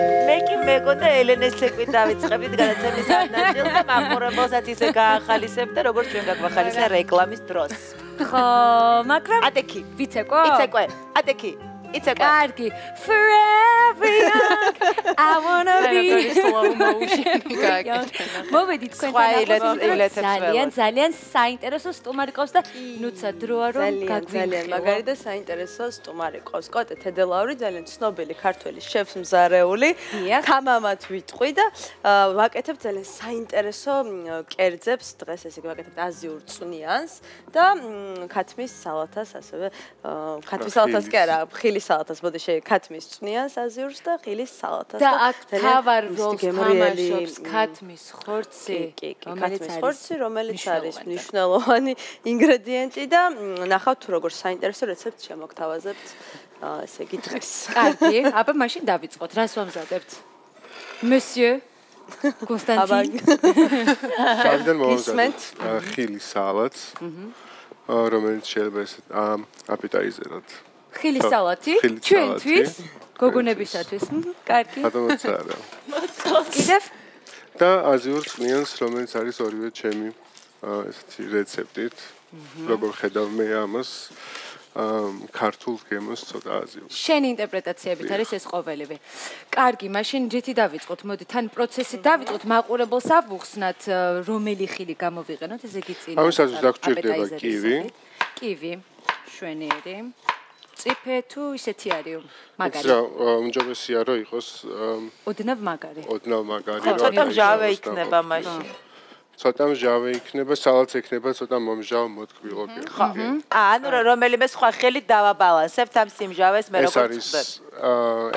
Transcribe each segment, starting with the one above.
მე კი მეგონა ელენეს ცეკვით დავიწყებით გადაცემის ნაწილს და მაყურებელსაც ისე გაახალისებ და როგორც ჩვენ გაგვახალისა რეკლამის დროს. ხო, მაგრამ ატეკი. ვიცეკო? იცეკვე. ატეკი. იცეკვე. კარგი. Forever young. I wanna be slow motion. მოვედით თქვენთან ძალიან საინტერესო სტუმარი ყავს და ნუცა დროა რომ ძალიან მაგარი და საინტერესო სტუმარი ყავს. კოტე თედელაური ძალიან ცნობილი ქართველი შეფს მზარეული. თამამად ვიტყვი და ვაკეთებ ძალიან საინტერესო კერძებს დღეს ესე ვაკეთებ აზიურ წვნიანს და ქათმის სალათას ასევე ქათმის სალათას კი არა ხილის სალათას მოდი ქათმის წვნიანს აზიურს და ხილის სალათას და აქ თავარ როლს თამაშობს ქათმის ხორცი რომელიც არის მნიშვნელოვანი ინგრედიენტი და ნახავთ თუ როგორ საინტერესო რეცეპტს შემოგთავაზებთ ესე იგი დღეს. კარგი, აბა მაშინ დავიწყოთ. რას ვამზადებთ? Monsieur Constantin. შევიდან მოვამზადოთ ხილის სალათს. რომელიც შეიძლება ეს აპეტაიზერად. ხილის სალათი ჩვენთვის გოგონებისათვის. კარგი. ბატონოც არა. კიდევ და აზიურ წვნიანს რომელიც არის ორივე ჩემი ესეთი რეცეპტით. როგორ ხედავ მე ამას ქართულ გემოს ცოტა აზიურ. შენი ინტერპრეტაციებით არის ეს ყოველივე. კარგი, მაშინ ჯეთი დავიწყოთ. მოდი თან პროცესი დავიწყოთ. მაყურებელს ავუხსნათ რომელი ხილი გამოვიყენოთ, ესე გიწინა. ამისათვის დაგჭირდება კივი. კივი, შვენიერი. წიფე თუ ისეთი არის მაგარი. რა, უმჯობესია რომ იყოს ოდნავ მაგარი. ოდნავ მაგარი. ცოტა მჟავე იქნება მაშინ. ცოტა მჟავე იქნება, სალათი იქნება ცოტა მომჟავ მოთქვილო კი. ხო. ანუ რომელიმე სხვა ხელით დავაბალანსებთ ამ სიმჟავეს მე როგორ ვწვდეთ.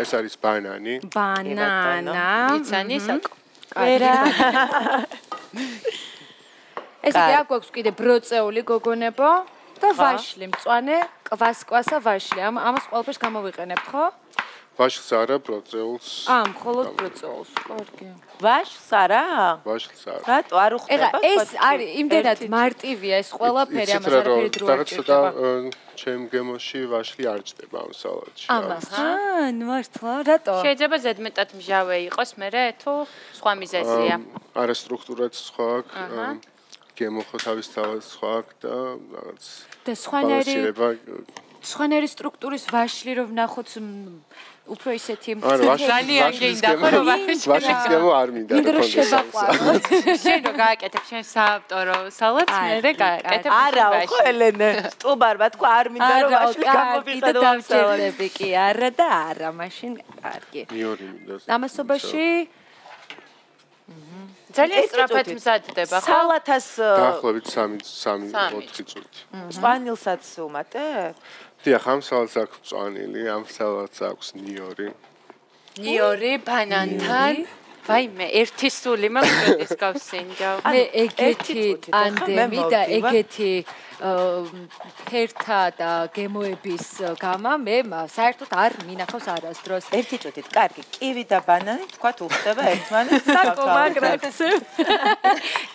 ეს არის ბანანი. ბანანა. იცანი საკ. ვერა. ესე იგი აქ გვაქვს კიდე ბროწეული გოგონებო და ვაშლი მწვანე კვასკვასა ვაშლი. ამას ყველაფერს გამოვიყენებთ, ხო? ვაშლს არა, ბროწეულს. მხოლოდ ბროწეულს. კარგი. ვაშლს არა? ვაშლს არა. რატო არ უხდება? ეს არის იმდენად მარტივია ეს ყველაფერი, ამას არაფერი დრო არ ჭირდება. ჩემ გემოში ვაშლი არ ჭდება ამ სალათში. ამას. მართლა, რატო? შეიძლება ზედმეტად მჟავე იყოს, მერე თუ სხვა მიზეზია. არა სტრუქტურაც სხვა აქვს. გემო ხო თავისთავად სხვა აქვს და რაღაც და სხვანაირი სტრუქტურის ვაშლი რომ ვნახოთ უფრო ისეთი ძალიან გინდა ხო რომ ვაშლის გემო არ მინდა რომ შევაყვაროთ. შენ რო გააკეთებ შენ საავტორო სალათს მერე გააკეთებ არა ხო ელენე სტუმარმა თქვა არ მინდა რომ ვაშლი გამოვიყენო დავჭირდები კი არა და არა მაშინ კარგი. მეორე მინდა. ამასობაში ძალიან სწრაფად მზადდება ხო? სალათას დაახლოებით 3-4 წუთი. სპანილსაც უმატებ? დიახ, ამ სალათს აქვს მწვანილი, ამ სალათს აქვს ნიორი. ნიორი ბანანთან ვაიმე, ერთი სული მაგდროდის გავსინჯავ. მე ეგეთი ტანდემი და ეგეთი ფერთა და გემოების გამა მე საერთოდ არ მინახავს არასდროს. ერთი წუთით, კარგი, კივი და ბანანი თქვათ უხდება ერთმანეთს. საკომაგრებს.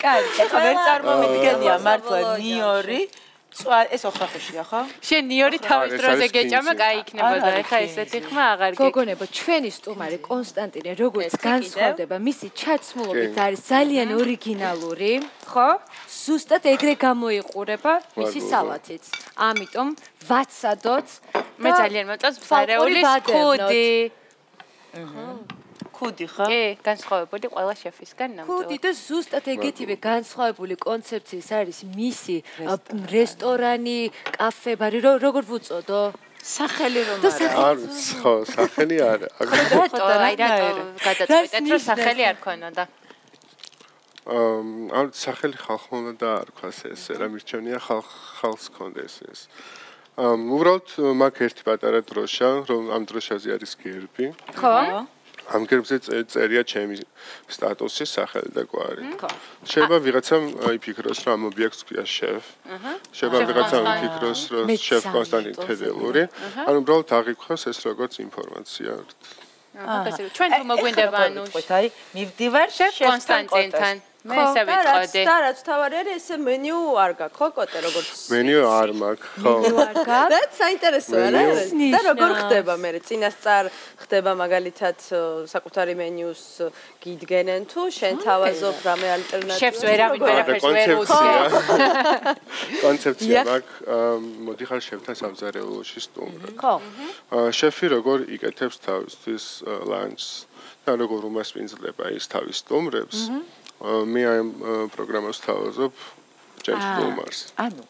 კარგი, ეხლა ვერ წარმომიდგენია მართლა ნიორი. ეს ოხრახუშია ხო? შენ ნიორი თავის დროზე გეჭამა, კაი იქნებოდა. ეხლა ესეთი ხმა აღარ გეკ. გოგონებო, ჩვენი სტუმარი კონსტანტინე როგორც განსხვავდება, მისი ჩაცმულობით არის ძალიან ორიგინალური, ხო? ზუსტად ეგრე გამოიყურება მისი სალათიც. ამიტომ ვაცადოთ. მე ძალიან მოწონს ბზარეულის ქუდი. ქუდი ხო? კი, განსხვავებული ყველა შეფისგან ნამდვილად. ქუდი და ზუსტად ეგეთივე განსხვავებული კონცეფციის არის მისი რესტორანი, კაფე, ბარი, როგორ ვუწოდო? სახელი რომ არ ხო, სახელი არა. რატო გადაწყვეტეთ რომ სახელი არ ქონოდა? ამ სახელი ხალხმა უნდა დაარქვას ესე, რა მირჩენია ხალხს ქონდეს ეს. უბრალოდ მაქვს ერთი პატარა დროშა, რომ ამ დროშაზე არის გერბი. ხო? ამ გერბზე წერია ჩემი სტატუსი, სახელი და გვარი. შეიძლება ვიღაცამ იფიქროს, რომ ამ ობიექტს ქვია შეფ. შეიძლება ვიღაცამ იფიქროს, რომ შეფ კონსტანტინ თედელური. ანუ უბრალოდ აღიქვას ეს როგორც ინფორმაცია. ჩვენ თუ მოგვინდება ანუ აი მივდივარ შეფ კონსტანტინთან. მე ესე ვიტყოდი. და რაც თავარი არის, ესე მენიუ არ გაქვს, ხო, კოტე, როგორც მენიუ არ მაქვს, ხო. მენიუ არ გაქვს? რაც საინტერესოა რა. და როგორ ხდება მე? წინასწარ ხდება მაგალითად საკუთარი მენიუს გიდგენენ თუ შენ თავაზობ რამე ალტერნატივა? შეფს ვერაფერს ვერ უცდია. კონცეფცია მაქვს, მოდიხარ შეფთან სამზარეულოში სტუმრად. ხო. შეფი როგორ იკეთებს თავისთვის ლანჩს და როგორ უმასპინძლება ის თავის სტუმრებს? მე ამ პროგრამას თავაზობ ჯეიმს ბლუმარს. ანუ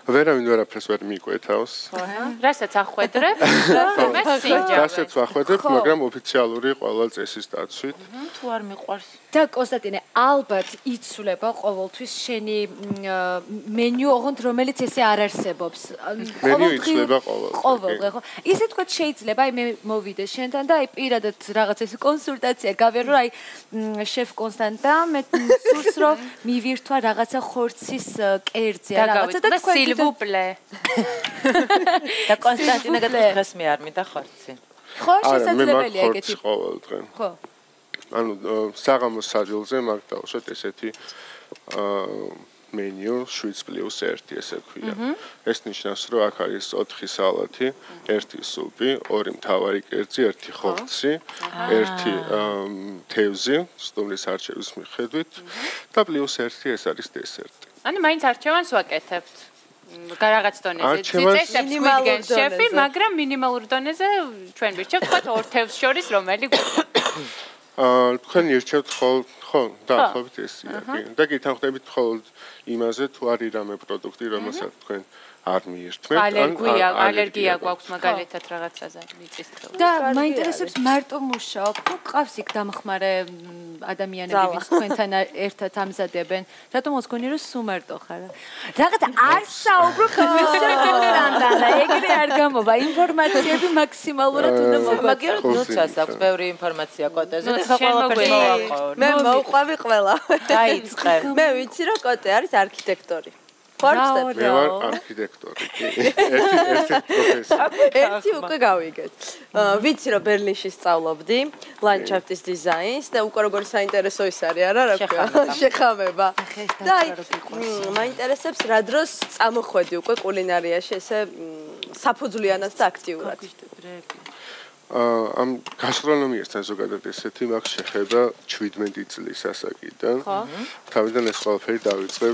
ვერავინ ვერაფერს ვერ მიკვეთავს. რასაც ახვედრებ, რასაც ახვედრებ, მაგრამ ოფიციალური ყველა წესის დაცვით. თუ არ მიყვარს. და კონსტანტინე, ალბათ იცვლება ყოველთვის შენი მენიუ, ოღონდ რომელიც ესე არ არსებობს. მენიუ იცვლება ყოველდღე. ხო. ისე თქვა შეიძლება, აი მე მოვიდე შენთან და აი პირადად რაღაც ეს კონსულტაცია გავერო, აი შეფ კონსტანტა, მე სურს რომ მივირთვა რაღაცა ხორცის კერძი, რაღაცა და თქვა სილვუპლე. და კონსტანტინა გადაიხეს მე არ მინდა ხორცი. ხო, შესაძლებელია ეგეთი. ყოველდღე. ხო. ანუ საღამოს საჯილზე მაგ დავუშვათ ესეთი მენიუ 7+1 ესე ქვია. ეს ნიშნავს, რომ აქ არის 4 სალათი, 1 სუპი, 2 მთავარი კერძი, 1 ხორცი, 1 თევზი, სტუმრის არჩევის მიხედვით და +1 ეს არის დესერტი. ანუ მაინც არჩევანს ვაკეთებთ. რაღაც დონეზე. წესებს გვიდგენ შეფი, მაგრამ მინიმალურ დონეზე ჩვენ ვირჩევთ თქვა 2 თევზს შორის რომელი თქვენ ირჩევთ ხო, დაახლოებით ესია, კი. და გითანხმდებით მხოლოდ იმაზე, თუ არის რამე პროდუქტი, რომელსაც თქვენ არ მიირთმევთ, ალერგია გვაქვს მაგალითად რაღაცაზე მიწის თხრობა. და მაინტერესებს მარტო მუშაობ, თუ ყავს იქ დამხმარე ადამიანები, ვინც თქვენთან ერთად ამზადებენ. რატომ მოსგონი რომ სუმარტო ხარ? რაღაც არ საუბრობ კონსტანტანა, ეგრე არ გამოვა ინფორმაციები მაქსიმალურად უნდა მოვაწოდო. მაგიერ ნუცას აქვს ბევრი ინფორმაცია კოტეზე და ყველაფერს მოვაყო. მე მოვყვავი ყველა. დაიწყე. მე ვიცი რომ კოტე არის არქიტექტორი. ხორცდები. მე ვარ არქიტექტორი. ერთი პროფესია. ერთი უკვე გავიგეთ. ვიცი რომ ბერლინში სწავლობდი ლანდშაფტის დიზაინს და უკვე როგორი საინტერესო ის არის, არა რა ქვია? შეხამება. და მაინტერესებს რა დროს წამოხვედი უკვე კულინარიაში ესე საფუძვლიანად და აქტიურად. ამ გასტრონომიასთან ზოგადად ესეთი მაქვს შეხება 17 წლის ასაკიდან. თავიდან ეს ყველაფერი დავიწყე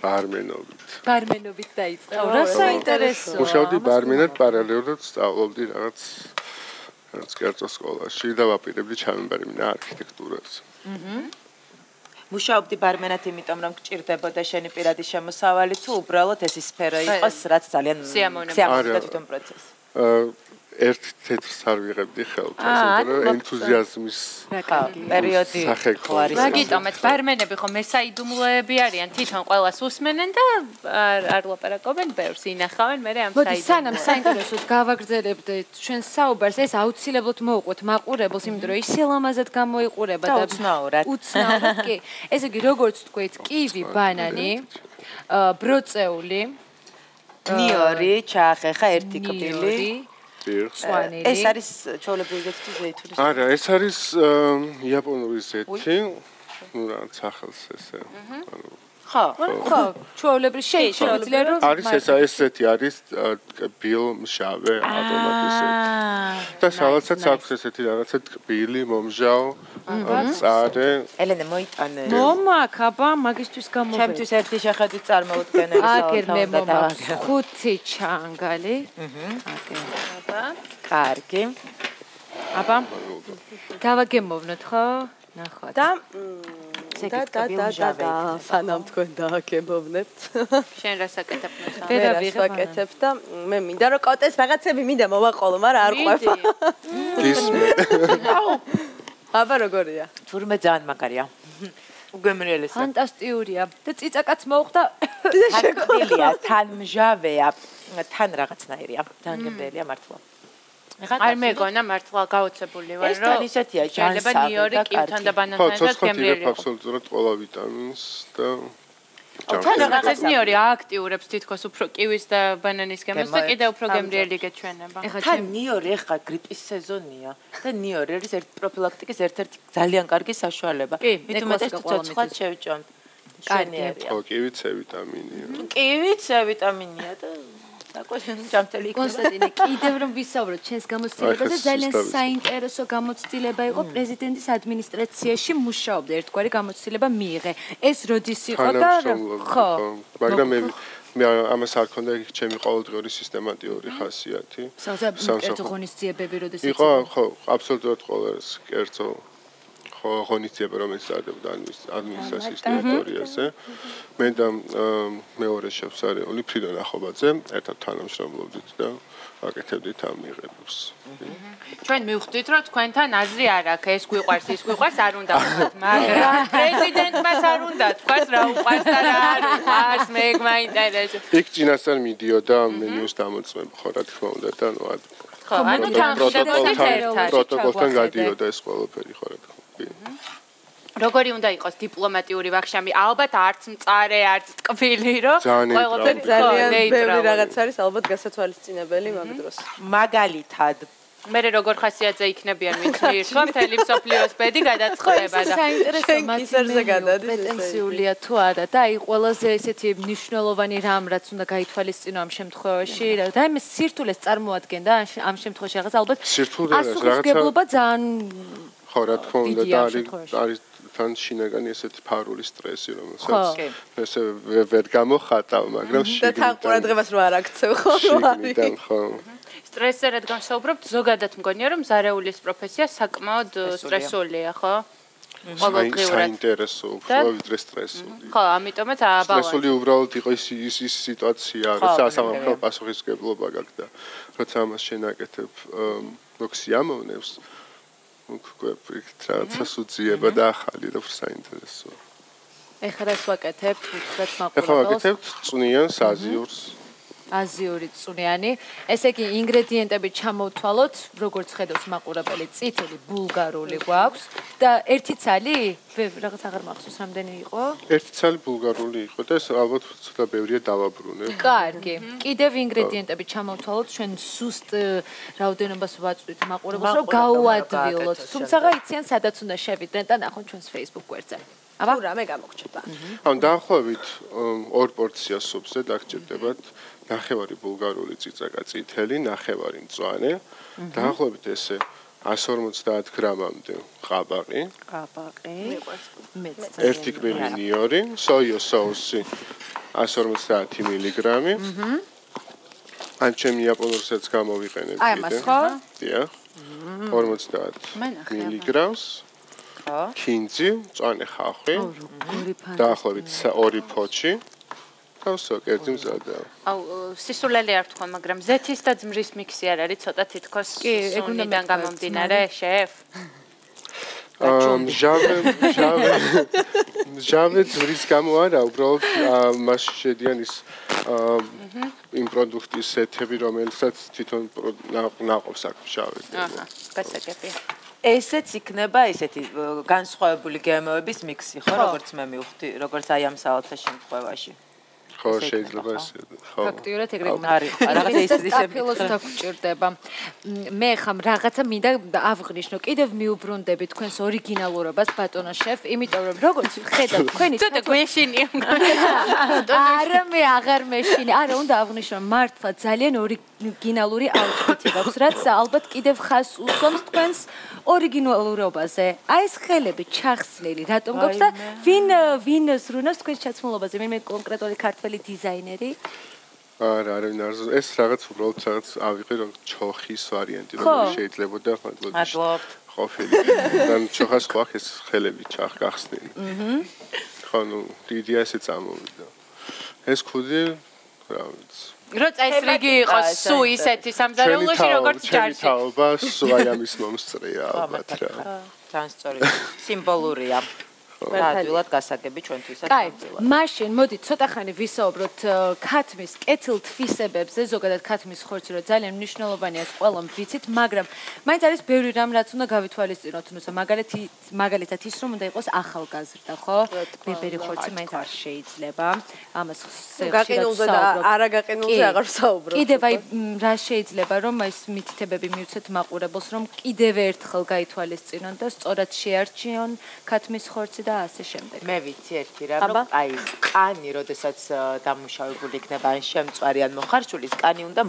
ბარმენობით დაიწყე. რა საინტერესოა. მუშაობდი ბარმენად, პარალელურად სწავლობდი რაღაც კერძო სკოლაში და ვაპირებდი ჩამებარებინა არქიტექტურას. მუშაობდი ბარმენად, იმიტომ რომ გჭირდებოდა შენი პირადი შემოსავალი თუ უბრალოდ ეს სფერო იყოს, რაც ძალიან სიამოვნებდა თვითონ პროცესი. ერთ თეთრს არ ვიღებდი ხელთან, მაგრამ ენთუზიაზმის პერიოდი ხო არის. მაგიტომაც ბარმენები ხო მესაიდუმლოები არიან, თვითონ ყველას უსმენენ და არ ლაპარაკობენ ბევრს, ინახავენ მე ამ საიდუმლოებს. მოდი სანამ საინტერესოდ გავაგრძელებდე ჩვენ საუბარს, ეს აუცილებლად მოუყვეთ მაყურებელს, იმიტომ რომ ისე ლამაზად გამოიყურება და უცნაურად. უცნაურად კი. ესე იგი როგორც თქვით, კივი, ბანანი, ბროწეული, ნიორი, ჩაახეხა ერთი კბილი. ეს არის ჩვეულებრივი ზეთი ზეითუნის. არა, ეს არის იაპონური ზეთი. ნუ რაღაც ახალს ესე. ხო, ჩვეულებრივი შეიძლება რომ არის ესეთი არის კბილ მშავე ავტომატის ზეთი. და სალათსაც აქვს ესეთი რაღაცა კბილი, მომჟავ, წარე. ელენე მოიტანე. მომაქ, აბა, მაგისთვის გამოვედი. ჩემთვის ერთი შეხედვით წარმოუდგენელი აგერ მე მომაქ 5 ჩანგალი. აბა. კარგი. აბა. დავაგემოვნოთ, ხო? ნახოთ. და სანამ თქვენ დააგემოვნებთ. შენ რას აკეთებ? ვერავის ვაკეთებ და მე მინდა რომ კოტეს რაღაცები მინდა მოვაყოლო, მაგრამ არ ყვება. გისმე. აბა როგორია? თურმე ძალიან მაგარია. უგემრიელესა. ფანტასტიურია. და ციცაკაც მოხდა. შეკბილია, თან მჟავეა, თან რაღაცნაირია. თან გემრიელია მართლა. არ მეგონა მართლა გაოცებული ვარ, რომ ისეთია შეიძლება ნიორი კივთან და ბანანთან ერთად გემრიელი ხო, აბსოლუტურად ყველა ვიტამინს და თან რაღაცნაირი აქტიურებს თითქოს უფრო კივის და ბანანის გემოს და კიდევ უფრო გემრიელი გეჩვენება. თან ნიორი ეხა გრიპის სეზონია და ნიორი არის პროფილაქტიკის ერთ-ერთი ძალიან კარგი საშუალება. მithumetes ცოცხლად შევჭამთ. შენიერია. ხო, კივი C ვიტამინია. კივი C ვიტამინია და საკუთრებული იქნება. კონსტანტინე, კიდევ რომ ვისაუბროთ ჩვენს გამოცდილებაზე, ძალიან საინტერესო გამოცდილება იყო პრეზიდენტის ადმინისტრაციაში მუშაობდა ერთგვარი გამოცდილება მიიღე. ეს როდის იყო და ხო, მაგრამ მე ამას არ ქონდა ჩემი ყოველდღიური სისტემატიური ხასიათი. სამსახურის ღონისძიებები როდის იყო? ხო, აბსოლუტურად ყოველს კერძო ღონისძიება რომელიც წარდებოდა ადმინისტრაციის ტერიტორიაზე. მე და მეორე შევსარეული ფრიდონ ახობაძე ერთად თანამშრომლობდით და ვაკეთებდით ამ მიღებებს. ჩვენ მივხვდით რომ თქვენთან აზრი არ აქვს, ეს გვიყვარს, ის გვიყვარს, არ უნდა ვთქვათ, მაგრამ პრეზიდენტმაც არ უნდა თქვათ რა უყვარს და რა არ უყვარს, მე მაინტერესებს. იქ წინასწარ მიდიოდა მენიუს დამოწმება, ხო რა თქმა უნდა და ნუ ხო, ანუ პროტოკოლთან გადიოდა ეს ყველაფერი, ხო რა თქმა უნდა. როგორი უნდა იყოს დიპლომატიური ვახშამი? ალბათ არც მწარე, არც ტკბილი, რომ ყველაფერი ძალიან ბევრი რაღაც არის, ალბათ გასათვალისწინებელი მაგ დროს. მაგალითად მე როგორ ხასიათზე იქნებიან ვიცი, რომ მთელი მსოფლიოს ბედი გადაწყდება და საინტერესო მათი პოტენციულია თუ არა და აი ყველაზე ესეთი მნიშვნელოვანი რამ რაც უნდა გაითვალისწინო ამ შემთხვევაში და აი ეს სირთულეს წარმოადგენდა ამ შემთხვევაში რაღაც ალბათ ასუხისგებლობა ძალიან ხო რა თქმა უნდა და არის თან შინაგანი ესეთი ფარული სტრესი რომელსაც ესე ვერ გამოხატავ მაგრამ და თან ყურადღებას რო არ აქცევ ხო სტრესზე რადგან საუბრობთ ზოგადად მგონია რომ ზარეულის პროფესია საკმაოდ სტრესულია ხო საინტერესო უფრო ვიდრე სტრესული ხო ამიტომაც აბალანსი სტრესული უბრალოდ იყო ის სიტუაცია როცა სამართალ პასუხისგებლობა გაქვს და როცა ამას შენაკეთებ მოქსიამოვნებს რაღაცა სუძიება და ახალი და საინტერესოა. ეხლა რას ვაკეთებთ? უთხრეთ მაყურებელს. ეხლა ვაკეთებთ წვნიანს აზიურს. აზიური წვნიანი. ესე იგი ინგრედიენტები ჩამოვთვალოთ, როგორც ხედავს მაყურებელი, წითელი ბულგარული გვაქვს და ერთი ცალი? რაღაც აღარ მახსოვს რამდენი იყო? ერთი ცალი ბულგარული იყო და ეს ალბათ ცოტა ბევრია დავაბრუნე. კარგი. კიდევ ინგრედიენტები ჩამოვთვალოთ, ჩვენ სუსტ რაოდენობას ვაწვით მაყურებელს, რომ გაუადვილოთ. თუმცა იციან სადაც უნდა შევიდნენ და ნახოთ ჩვენს Facebook გვერდზე. აბა რამე გამოგჩება. ანუ დაახლოებით 2 პორცია სუპზე დაგჭირდებათ ნახევარი ბულგარული წიწაკა წითელი, ნახევარი მწვანე, დაახლოებით ესე 150 გრამამდე ყაბაყი. მეც 1 კბილი ნიორი, სოიო соуსი 150 მილიგრამი. ან ჩემი იაპონურსაც გამოვიყენებ კიდე. აი ამას ხო? დიახ. 50 მილიგრამს. კინძი, მწვანე ხახვი. დაახლოებით 2 ფოჩი. თავსო კერძი მზადაა. აუ სისულელი არ თქვა, მაგრამ ზეთის და ძმრის მიქსი არ არის ცოტა თითქოს სუნიდან გამომდინარე, შეფ? ჟავე ძმრის გამო არა, უბრალოდ მას შედიან ის იმ პროდუქტის სეთები, რომელსაც თვითონ ნაყოფს აქვს ჟავე. აჰა, გასაგებია. ესეც იქნება ესეთი განსხვავებული გემოების მიქსი, ხო, როგორც მე მივხვდი, როგორც აი ამ საალთა შემთხვევაში. ხო, შეიძლება ესე. ხო. ფაქტიურად ეგრე არის. რაღაცა ისე დაგჭირდება. მე ხამ რაღაცა მინდა ავღნიშნო. კიდევ მიუბრუნდები თქვენს ორიგინალურობას ბატონო შეფ, იმიტომ რომ როგორც ხედავ თქვენი ცოტა გვეშინია. არა მე აღარ მეშინი. არა, უნდა ავღნიშნო მართლა ძალიან ორიგინალური აუთფიტი გაქვს, რაც ალბათ კიდევ ხას უსვამს თქვენს ორიგინალურობაზე. აი ეს ხელები ჩახსნილი, რატომ გაქვს და ვინ ზრუნავს თქვენს ჩაცმულობაზე? მე კონკრეტული ქართველი დიზაინერი? არა, ეს რაღაც უბრალოდ რაღაც ავიღე რომ ჩოხის ვარიანტი როგორი შეიძლებოდა მადლობთ. ყოფილი. და ჩოხას ხო აქვს ეს ხელები ჩახგახსნილი. ხო, ნუ იდეა ესე წამოვიდა. ეს ხუდი რა ვიცი. როცა ეს რიგი იყოს სუ ისეთი სამზარეულოში როგორც ჯარში. თაობა სუ აი ამის მომსწრეა ალბათ რა. ძალიან სწორი. სიმბოლურია. ადვილად გასაგები ჩვენთვისაც. კაი, მაშინ მოდი ცოტა ხანი ვისაუბროთ ქათმის კეთილ თვისებებზე, ზოგადად ქათმის ხორცი რო ძალიან მნიშვნელოვანია, ყველამ ვიცით, მაგრამ მაინც არის ბევრი რამ რაც უნდა გავითვალისწინოთ, თუმცა მაგალითად ის რომ უნდა იყოს ახალგაზრდა, ხო? ბებერი ხორცი მაინც არ შეიძლება. ამას გაკინულზე და არაგაკინულზე აღარ ვსაუბრობ. კიდევ აი რა შეიძლება რომ ეს მითითებები მივცეთ მაყურებელს რომ კიდევ ერთხელ გაითვალისწინონ და სწორად შეარჩიონ ქათმის ხორცი და ასე შემდეგ. მე ვიცი ერთი რამ, რომ აი კანი, როდესაც დამუშავებული იქნება ან შემწვარი ან მოხარშული, კანი უნდა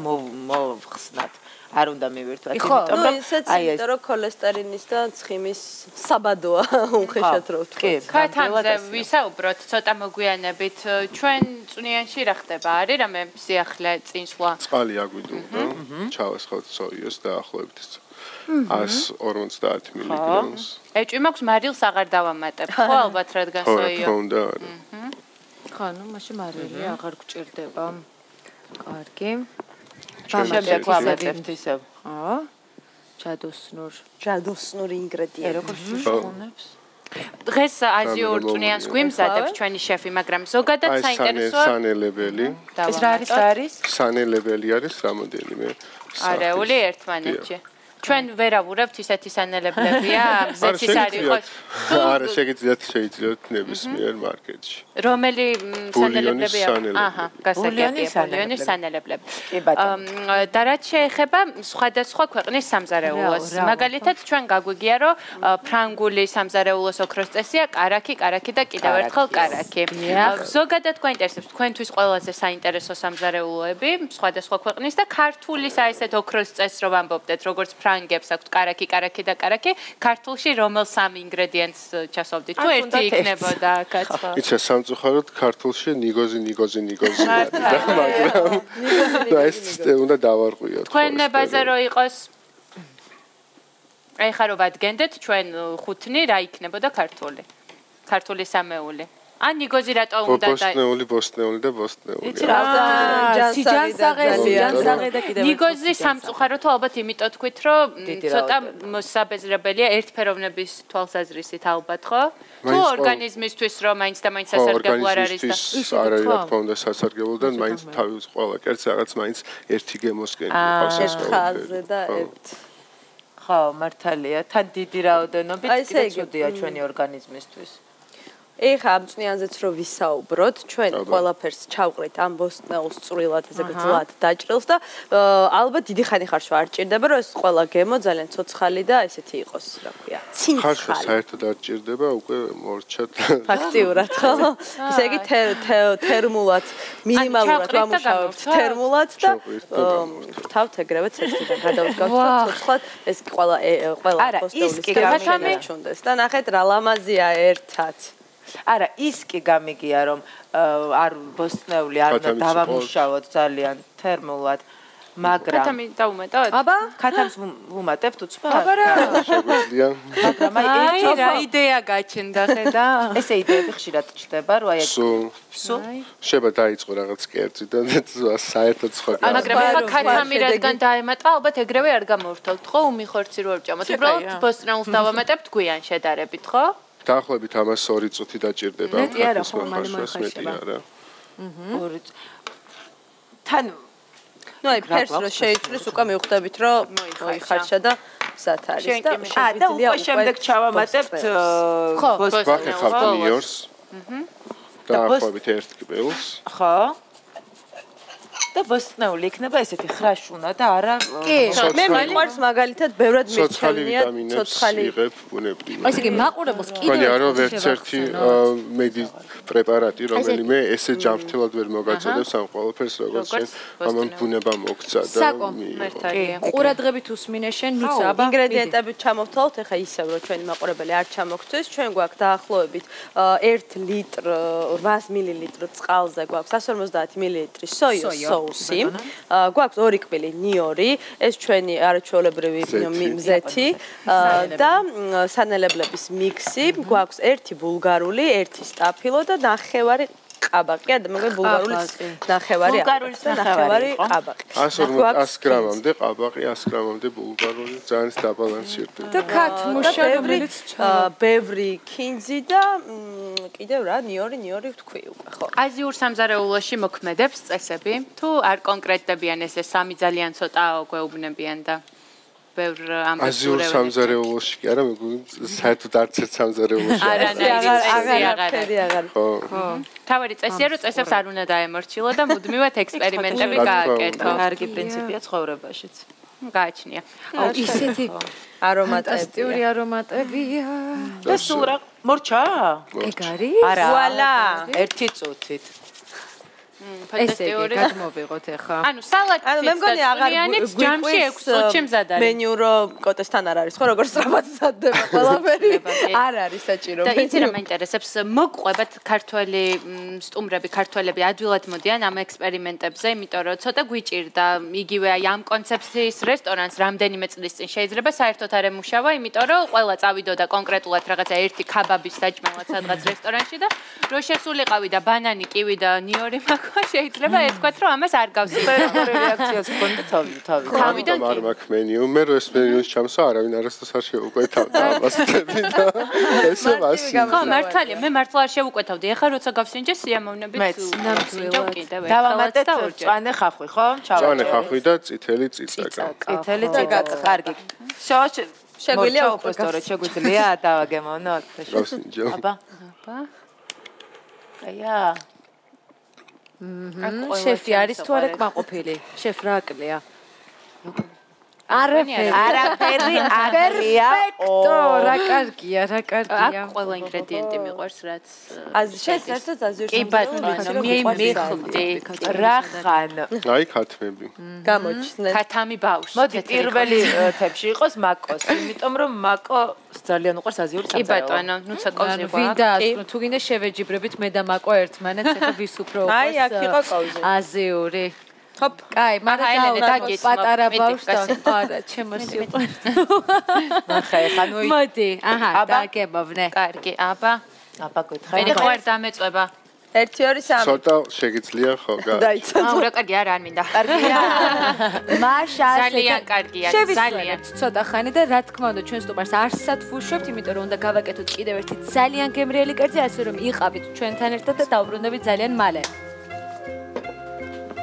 მოვხსნათ. არ უნდა მივირთვათ, იმიტომ რომ ისეც იმიტომ რომ ქოლესტერინის და ცხიმის საბადოა უხეშად რო ვთქვა. ქათამზე ვისაუბროთ ცოტა მოგვიანებით. ჩვენ წვნიანში რა ხდება? არის რამე სიახლე წინსვლა? წყალი აგვიდურდა, ჩავასხავთ სოიას დაახლოებით 150 მილიგრამს. ეჭვი მაქვს მარილს აღარ დავამატებ, ხო ალბათ რადგან სოიო. ხო, ნუ მაშინ მარილი აღარ გჭირდება. კარგი. შემდეგ ვამატებთ ისევ. ჯადოსნურ ინგრედიენტი. როგორ შუშხუნებს? დღეს აზიურ წვნიანს გვიმზადებს ჩვენი შეფი, მაგრამ ზოგადად საინტერესოა. სანელებელი. ეს რა არის? სანელებელი არის რამოდენიმე. არეული ერთმანეთში. ჩვენ ვერავურებთ ისეთი სანელებლებია, ზეთის არის ხო? არა, შეიძლება ნებისმიერ მარკეტში. რომელი სანელებლებია? აჰა, გასაგებია, ბულიონის სანელებლები. და რაც შეეხება სხვადასხვა ქვეყნის სამზარეულოს. მაგალითად, ჩვენ გაგვიგია, რომ ფრანგული სამზარეულოს ოქროს წესია კარაქი და კიდევ ერთხელ კარაქი. ზოგადად გვაინტერესებს თქვენთვის ყველაზე საინტერესო სამზარეულოები სხვადასხვა ქვეყნის და ქართული საერთოდ ოქროს წესს რო ვამბობდეთ, როგორც ფრანგებს აქვთ კარაქი და კარაქი, ქართულში რომელ სამ ინგრედიენტს ჩასავდით? თუ ერთი იქნებოდა კაცო. იცი სამწუხაროდ ქართულში ნიგოზი მაგრამ ეს უნდა დავარღვიოთ. თქვენ ნებაზე რო იყოს ეხლა რო ვადგენდეთ ჩვენ ხუთნი რა იქნებოდა ქართული სამეული. ან ნიგოზი რატო უნდა და ბოსტნეული და ბოსტნეული. იცი რა ჯანსაღე და კიდევ ნიგოზი სამწუხაროდ ალბათ იმიტომ თქვით რომ ცოტა მოსაბეზრებელია ერთფეროვნების თვალსაზრისით ალბათ ხო? თუ ორგანიზმისთვის რომ მაინც და მაინც სასარგებლო არ არის და არა რა თქმა უნდა სასარგებლო და მაინც თავის ყველა კერძს რაღაც მაინც ერთი გემოსკენი ყავს ეს ხაზზე და ერთ ხო მართალია თან დიდი რაოდენობით კიდე ცუდია ჩვენი ორგანიზმისთვის. ეხა ამ წვნიანზეც რო ვისაუბროთ, ჩვენ ყველაფერს ჩავყრით ამ ბოსტნეულს წვრილად ესე გძლად დაჭრილს და ალბათ დიდი ხანი ხარშვა არ ჭირდება, რომ ეს ყველა გემო ძალიან ცოცხალი და ესეთი იყოს, რა ქვია, ცინცხალი. ხარშვა საერთოდ არ ჭირდება, უკვე მორჩად. ფაქტიურად ხო? ესე იგი თერმულად, მინიმალურად ვამუშავებთ თერმულად და თავთ ეგრევე ცეცხლიდან გადავდგავთ ცოცხლად, ეს ყველა ბოსტნეულის გემო ჩუნდეს და ნახეთ რა ლამაზია ერთად. არა, ის კი გამიგია რომ არ ბოსტნეული არ უნდა დავამუშავოთ ძალიან თერმულად, მაგრამ ქათამი დაუმეტოთ? აბა, ქათამს ვუმატებთ უცბად? აბა რა. მაგრამ აი რა იდეა გაჩნდა ხედა? ესე იდეები ხშირად ჩდება, რომ აი სულ შეიძლება დაიწყო რაღაც კერძი და საერთოდ სხვა. მაგრამ ეხლა ქათამი რადგან დაემატა, ალბათ ეგრევე არ გამოვრთავთ, ხო? უმიხორცი რო არ ვჭამოთ. უბრალოდ ბოსტნეულს დავამატებთ გვიან შედარებით, ხო? დაახლოებით ამას 2 წუთი დაჭირდება. მეტი არა ხო, მალე მოიხარშება. თან ნუ აი ფერს რო შეიწვის უკვე მივხვდებით რომ მოიხარშა და მზად არის და და უკვე შემდეგ ჩავამატებთ ბოსტნეულს. დაახლოებით 1 კბილს. ხო. და ბოსტნეული იქნება ესეთი ხრაშუნა და არა კი, მე მიყვარს მაგალითად ბევრად მირჩენია ცოცხალი იღებ ბუნებრივად. აი ესე იგი მაყურებელს კიდევ მაგრამ არა ერთ-ერთი მედი პრეპარატი რომელიმე ესე ჯანმრთელად ვერ მოგაწოდებს ამ ყველაფერს როგორც შენ ამან ბუნება მოგცა და ყურადღებით უსმინე შენ ნუცა აბა ინგრედიენტები ჩამოვთვალოთ ეხა ისევ რომ ჩვენი მაყურებელი არ ჩამოგწეს ჩვენ გვაქვს დაახლოებით 1 ლიტრ 800 მილილიტრი წყალზე გვაქვს 150 მილილიტრი სოიოს სოუსი გვაქვს 2 კბილი ნიორი ეს ჩვენი არაჩვეულებრივი მზეთი და სანელებლების მიქსი გვაქვს 1 ბულგარული 1 სტაფილო და ნახევარი ყაბაყი, მაგრამ ბულგარული ნახევარი. ბულგარული ნახევარი ყაბაყი. 100 გრამამდე ყაბაყი, 100 გრამამდე ბულგარული ძალიან დაბალანსირდება. და ქათმუშა რომელიც ბევრი ქინძი და კიდევ რა, ნიორი ვთქვი უკვე, ხო. აზიურ სამზარეულოში მოქმედებს წესები? თუ არ კონკრეტდებიან ესე სამი ძალიან ცოტა გვეუბნებიან და ბევრ ამბებს აზიურ სამზარეულოში კი არა, საერთოდ არც ერთ სამზარეულოში აღარ. ხო. თავი წესია, რომ წესებს არ უნდა დაემორჩილო და მუდმივად ექსპერიმენტები გააკეთო. კარგი პრინციპია ცხოვრებაშიც. გააჩნია. ისეთი არომატები. არომატებია. და სულ რა მორჩა? ეგ არის? არა. ვუალა. 1 წუთით. ესე იგი გადმოვიღოთ ახლა. ანუ სალატი მე მგონი აღარ ჯამში 6 წუთში მზად არის. მენიუ რომ კოტესთან არ არის ხო როგორ სწრაფად მზადდება ყველაფერი. არ არის საჭირო. და იცი რა მაინტერესებს მოყვებათ ქართველი სტუმრები, ქართველები ადვილად მოდიან ამ ექსპერიმენტებზე, იმიტომ რომ ცოტა გვიჭირდა იგივე აი ამ კონცეფციის რესტორანს რამდენიმე წლის წინ შეიძლება საერთოდ არ ემუშავა, იმიტომ რომ ყველა წავიდოდა კონკრეტულად რაღაცა ერთი ქაბაბის საჭმელად სადღაც რესტორანში და რო შესულიყავი და ბანანი, კივი და ნიორი მაქვს შეიძლება ეთქვათ რომ ამას არ გავს. რეაქციას მქონდა თავიდან არ მაქვს მენიუ, მე რო ეს მენიუს ჩამსვა, არავინ არასდროს არ შეუკვეთავდა ამას თები და ესე მასი. ხო, მართალია, მე მართლა არ შევუკვეთავდი. ეხლა როცა გავსინჯე სიამოვნებით ნამდვილად კიდევ დავამატეთ მწვანე ხახვი, ხო? მწვანე ხახვი და წითელი წიწაკა. წითელი წიწაკა, კარგი. შეგვიძლია უპრესტორე, შეგვიძლია დავაგემოვნოთ. გავსინჯო. აბა. აია. შეფი არის თუ არა კმაყოფილი? შეფ რა აკლია? არაფერი აკლია. რა კარგია, რა კარგია. აქ ყველა ინგრედიენტი მიყვარს, რაც შეესწრეთ აზიურ კი ბატონო, მიხდი. რა ხან? აი ქათმები. გამოჩნდნენ. ქათამი ბავშვი. მოდი პირველი თებში იყოს მაკოს, იმიტომ რომ მაკო ძალიან უყვარს აზიური კი სამზარეულო. ბატონო, ნუცა კოზი ვინ და თუ გინდა შევეჯიბრებით მე და მაკო ერთმანეთს, ეხლა ვის უფრო უყვარს? აი, აქ იყო კოზი. აზიური. ჰოპ, კაი, მაგრამ დაგიცნობ, პატარა მეტი ბავშვთან არა, ჩემო სიყვარული. ნახე, ხა ნუ მოდი, აჰა, დაგებოვნე. კარგი, აბა. აბა გითხარი. მე ხوار დამეწובה. 1 2 3 ცოტა შეგიძლია ხო გა. დაიცა. აუ რა კარგი არ მინდა. კარგია. მაშა ძალიან კარგია, ძალიან. ცოტა ხანი და რა თქმა უნდა ჩვენ სტუმარს არსად ვუშვებთ, იმიტომ რომ უნდა გავაკეთოთ კიდევ ერთი ძალიან გემრიელი კერძი, ასე რომ იყავით ჩვენთან ერთად და დავბრუნდებით ძალიან მალე.